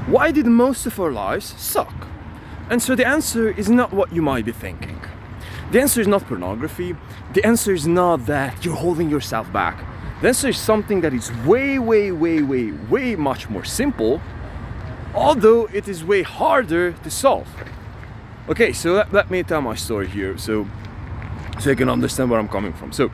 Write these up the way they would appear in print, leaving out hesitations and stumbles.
Why did most of our lives suck? And so the answer is not what you might be thinking. The answer is not pornography. The answer is not that you're holding yourself back. The answer is something that is way much more simple, although it is way harder to solve. Okay, so let me tell my story here so you can understand where I'm coming from. So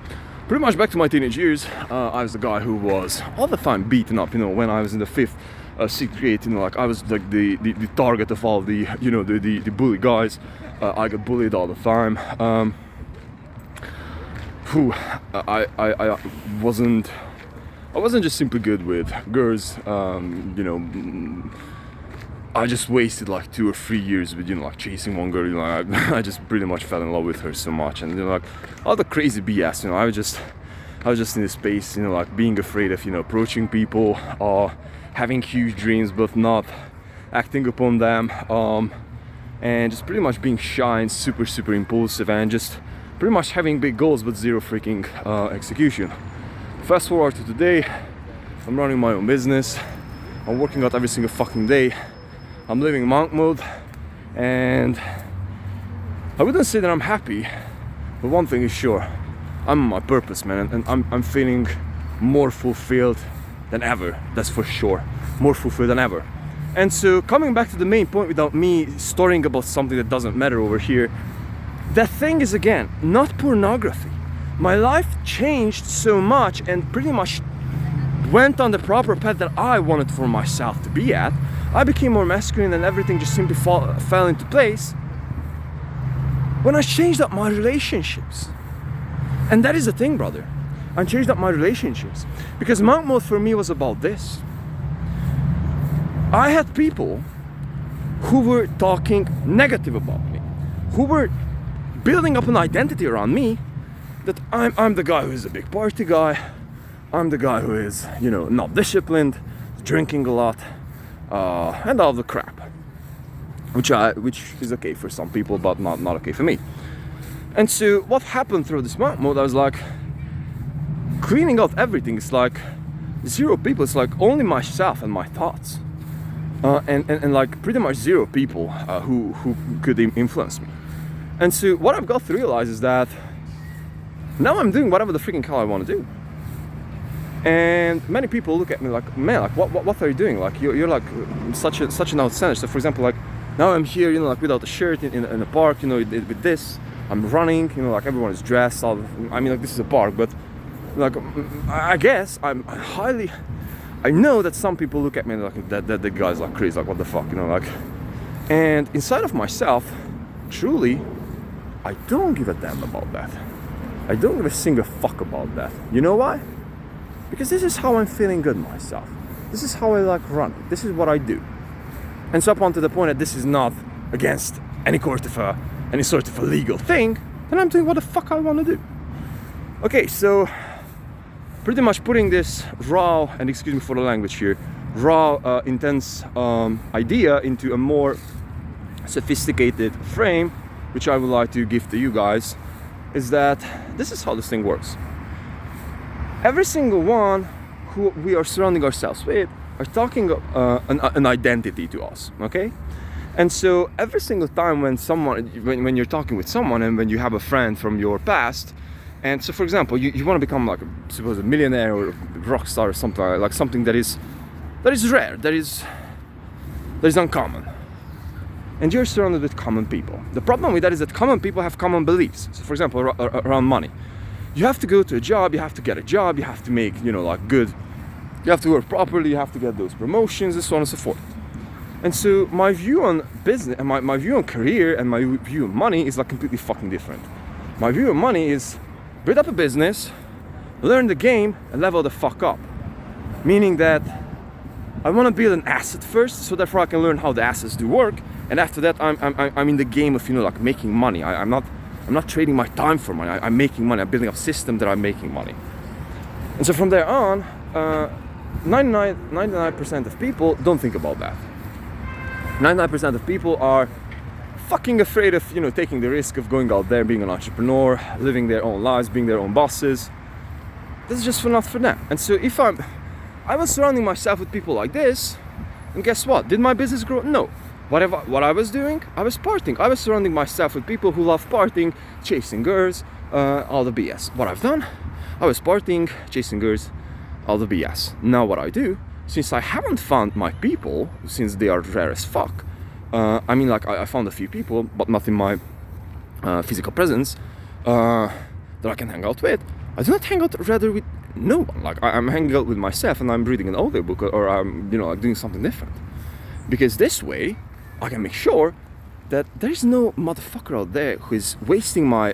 pretty much back to my teenage years, I was the guy who was all the time beaten up, when I was in the 5th, 6th grade, I was like the target of all the, the bully guys. I got bullied all the time. I wasn't just simply good with girls. I just wasted like 2 or 3 years with chasing one girl. I just pretty much fell in love with her so much, and all the crazy BS. I was just in this space, being afraid of approaching people, having huge dreams but not acting upon them, and just pretty much being shy and super impulsive, and just pretty much having big goals but zero freaking execution. Fast forward to today, I'm running my own business. I'm working out every single fucking day. I'm living monk mode, and I wouldn't say that I'm happy, but one thing is sure, I'm on my purpose, man, and I'm feeling more fulfilled than ever. That's for sure, more fulfilled than ever. And so coming back to the main point, without me storying about something that doesn't matter over here, the thing is, again, not pornography. My life changed so much and pretty much went on the proper path that I wanted for myself to be at. I became more masculine and everything just simply fell into place when I changed up my relationships. And that is the thing, brother. I changed up my relationships because monk mode for me was about this. I had people who were talking negative about me, who were building up an identity around me that I'm the guy who is a big party guy, I'm the guy who is, not disciplined, drinking a lot, and all the crap, which is okay for some people, but not okay for me. And so what happened through this monk mode, I was like cleaning out everything. It's like zero people. It's like only myself and my thoughts, and like pretty much zero people who could influence me. And so what I've got to realize is that now I'm doing whatever the freaking hell I want to do. And many people look at me like, man, like what are you doing? Like you're like such an outstander. So for example, like now I'm here, without a shirt in a park, with this. I'm running, like everyone is dressed. This is a park, but like I guess I know that some people look at me like that the guy's like crazy, like what the fuck, and inside of myself, truly, I don't give a damn about that. I don't give a single fuck about that. You know why? Because this is how I'm feeling good myself. This is how I like run. This is what I do. And so up onto the point that this is not against any sort of a legal thing, then I'm doing what the fuck I want to do. Okay, so pretty much putting this raw, and excuse me for the language here, raw, intense idea into a more sophisticated frame, which I would like to give to you guys, is that this is how this thing works. Every single one who we are surrounding ourselves with are talking an identity to us, okay? And so every single time when you're talking with someone, and when you have a friend from your past, and so for example, you want to become like suppose a millionaire or a rock star or something like something that is rare, that is uncommon. And you're surrounded with common people. The problem with that is that common people have common beliefs. So for example, around money. You have to go to a job, you have to get a job, you have to make, good, you have to work properly, you have to get those promotions, and so on and so forth. And so my view on business, and my view on career, and my view on money is like completely fucking different. My view on money is build up a business, learn the game, and level the fuck up. Meaning that I want to build an asset first, so therefore I can learn how the assets do work, and after that I'm in the game of making money. I'm not trading my time for money. I'm making money. I'm building up a system that I'm making money. And so from there on, 99% of people don't think about that. 99% of people are fucking afraid of taking the risk of going out there, being an entrepreneur, living their own lives, being their own bosses. This is just not for them. And so if I was surrounding myself with people like this, And guess what? Did my business grow? No. What I was doing? I was partying. I was surrounding myself with people who love partying, chasing girls, all the BS. What I've done? I was partying, chasing girls, all the BS. Now what I do, since I haven't found my people, since they are rare as fuck, I found a few people, but not in my physical presence, that I can hang out with. I do not hang out rather with no one. Like I'm hanging out with myself and I'm reading an audiobook or I'm doing something different. Because this way I can make sure that there's no motherfucker out there who is wasting my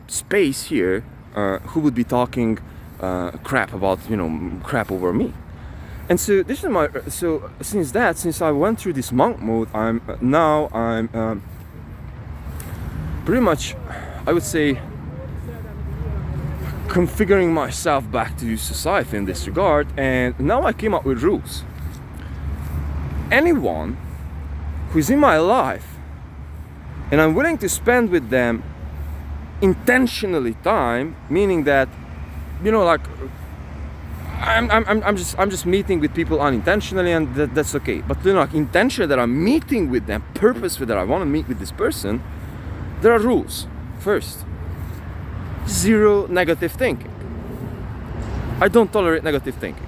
space here, who would be talking crap about crap over me. And so this is since I went through this monk mode, I'm pretty much, I would say, configuring myself back to society in this regard. And now I came up with rules. Anyone who's in my life and I'm willing to spend with them intentionally time, meaning that I'm just meeting with people unintentionally, and that's okay. But intentionally that I'm meeting with them, purposefully that I want to meet with this person, there are rules. First, 0 negative thinking. I don't tolerate negative thinking.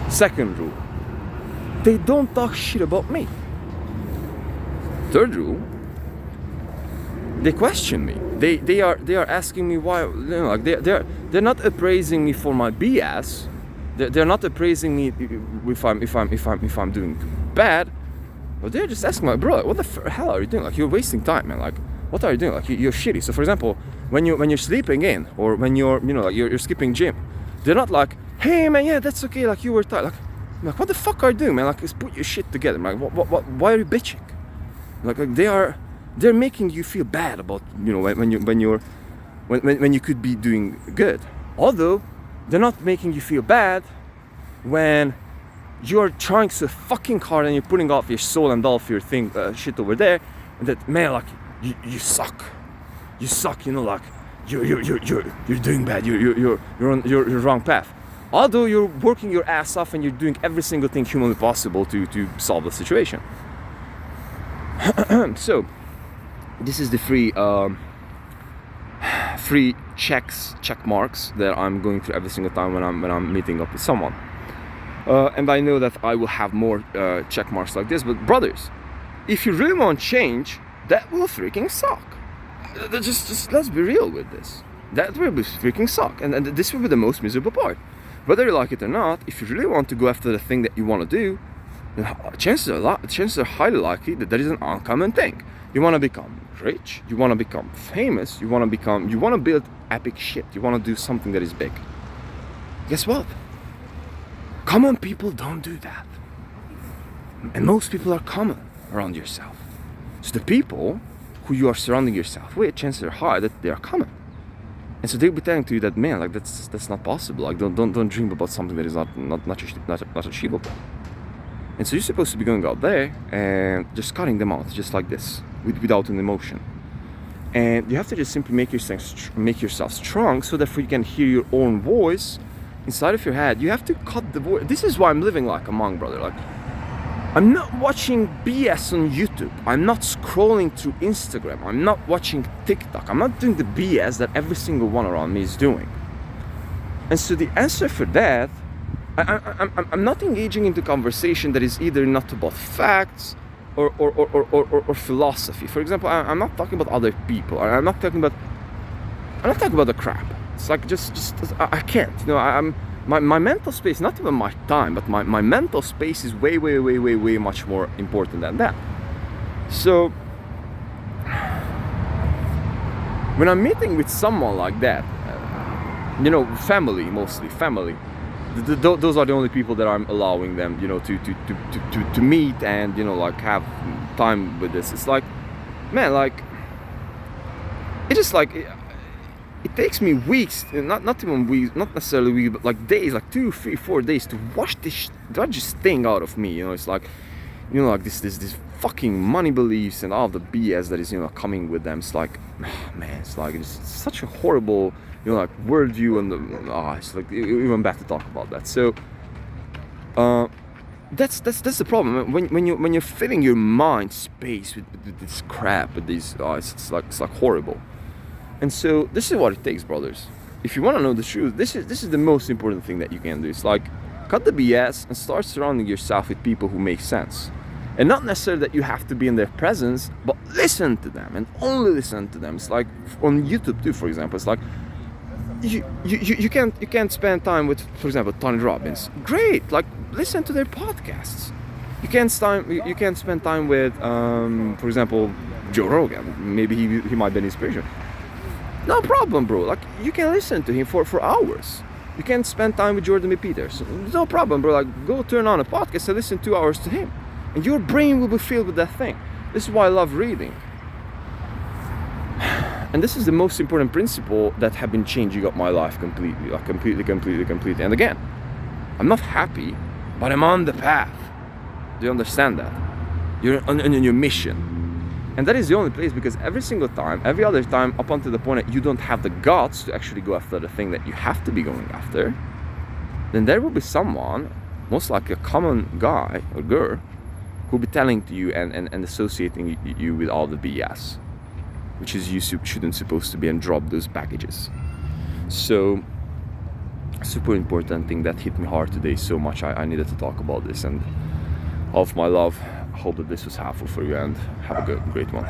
Second rule, they don't talk shit about me. Third rule, they question me. They are asking me why. They're not appraising me for my BS. They're not appraising me if I'm doing bad. But they're just asking, bro, what the hell are you doing? Like, you're wasting time, man. Like, what are you doing? Like, you're shitty. So, for example, when you're sleeping in, or when you're skipping gym, they're not like, hey man, yeah, that's okay. Like, you were tired. Like, what the fuck are you doing, man? Like, just put your shit together. Like, what? Why are you bitching? Like they're making you feel bad about when you could be doing good. Although they're not making you feel bad when you're trying so fucking hard and you're putting off your soul and all of your shit over there, and that, man, like you suck. You suck. Like you're doing bad. You're on your wrong path. Although you're working your ass off and you're doing every single thing humanly possible to solve the situation. So this is the free check marks that I'm going through every single time when I'm meeting up with someone, and I know that I will have more check marks like this. But brothers, if you really want change, that will freaking suck. Just let's be real with this. That will be freaking suck, and this will be the most miserable part. Whether you like it or not, if you really want to go after the thing that you want to do, chances are highly likely that is an uncommon thing. You want to become rich, you want to become famous, you want to build epic shit, you want to do something that is big. Guess what? Common people don't do that. And most people are common around yourself. So the people who you are surrounding yourself with, chances are high that they are common. And so they'll be telling to you that, man, like that's not possible. Like don't dream about something that is not achievable. And so you're supposed to be going out there and just cutting them out, just like this, without an emotion. And you have to just simply make yourself strong, so that you can hear your own voice inside of your head. You have to cut the voice. This is why I'm living like a monk, brother. Like, I'm not watching BS on YouTube. I'm not scrolling through Instagram. I'm not watching TikTok. I'm not doing the BS that every single one around me is doing. And so the answer for that, I'm not engaging into conversation that is either not about facts or philosophy. For example, I'm not talking about other people. I'm not talking about the crap. It's like just I can't. My mental space, not even my time, but my mental space is way much more important than that. So when I'm meeting with someone like that, family, mostly family, those are the only people that I'm allowing them, to meet and like have time with this. It's like, man, like it just like it takes me weeks, not even weeks, not necessarily weeks, but like days, like 2, 3, 4 days to wash this thing out of me. It's like, like this fucking money beliefs and all the BS that is coming with them. It's like, man, it's like it's such a horrible like worldview, and it's like even bad to talk about that. So that's the problem. When you're filling your mind space with this crap, with these, it's like horrible. And so this is what it takes, brothers. If you want to know the truth, this is the most important thing that you can do. It's like, cut the BS and start surrounding yourself with people who make sense. And not necessarily that you have to be in their presence, but listen to them and only listen to them. It's like on YouTube too, for example. It's like you can't spend time with, for example, Tony Robbins. Great, like listen to their podcasts. You can't spend time with, for example, Joe Rogan. Maybe he might be an inspiration. No problem, bro. Like you can listen to him for hours. You can spend time with Jordan B. Peterson. No problem, bro. Like go turn on a podcast and listen 2 hours to him, and your brain will be filled with that thing. This is why I love reading. And this is the most important principle that have been changing up my life completely. Like completely. And again, I'm not happy, but I'm on the path. Do you understand that? You're on your mission. And that is the only place, because every single time, every other time, up until the point that you don't have the guts to actually go after the thing that you have to be going after, then there will be someone, most likely a common guy or girl, who will be telling to you and associating you with all the BS, which is you shouldn't supposed to be, and drop those baggages. So, super important thing that hit me hard today so much. I needed to talk about this, and all of my love. Hope that this was helpful for you, and have a great one.